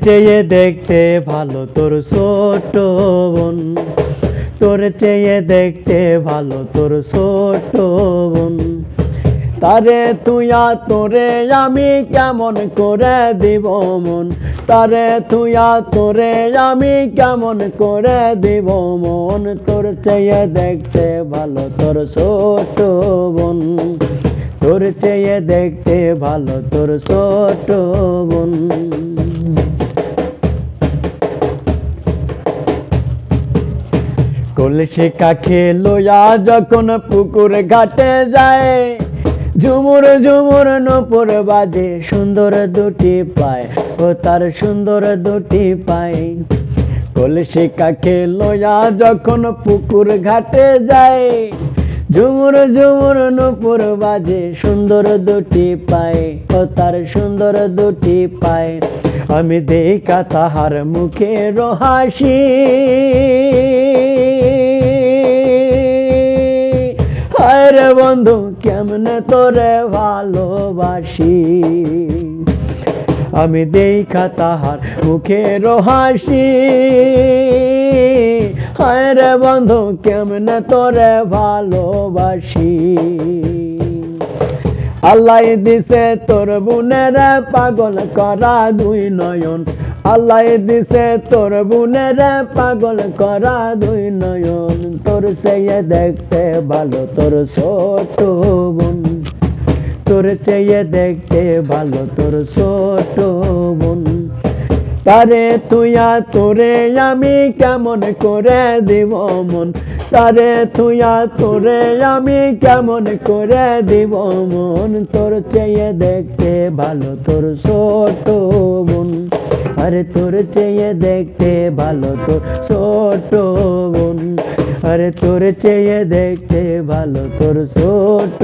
চেয়ে দেখতে ভালো তোর ছোট বোন, তোর চেয়ে দেখতে ভালো তোর ছোট বোন। তারে তুইয়া তোরে আমি কেমন করে দিব মন, তারে তুইয়া তোরে আমি কেমন করে দিব মন। তোর চেয়ে দেখতে ভালো তোর ছোট বোন, তোর চেয়ে দেখতে ভালো তোর ছোট বোন। কলসি কাখে লইয়া যখন পুকুর ঘাটে যায়, ঝুমুর ঝুমুর নূপুর বাজে সুন্দর দুটি পায়, ও তার সুন্দর দুটি পায়। কলসি কাখে লইয়া যখন পুকুর ঘাটে যায়, ঝুমুর ঝুমুর নূপুর বাজে সুন্দর দুটি পায়, ও তার সুন্দর দুটি পায়। আমি দেখা তাহার মুখের হাসি, হায় রে বন্ধু কেমনে তোরে ভালোবাসি। আমি দেখা তাহার মুখের হাসি, হায় রে বন্ধু কেমনে তোরে ভালোবাসি। আল্লাহ দিছে তোর বুনের পাগল করা দুই নয়ন, আল্লাহ দিছে তোর বুনের পাগল করা দুই নয়ন। তোর চেয়ে দেখতে ভালো তোর ছোট বোন, তোর চেয়ে দেখতে ভালো তোর ছোট বোন। তারে তুইয়া তোরে আমি কেমন করে দিব মন, তারে তুইয়া তোরে আমি কেমন করে দিব মন। তোর চেয়ে দেখতে ভালো তোর ছোট বোন, আরে তোর চেয়ে দেখতে ভালো তোর ছোট বোন, আরে তোর চেয়ে দেখতে ভালো তোর ছোট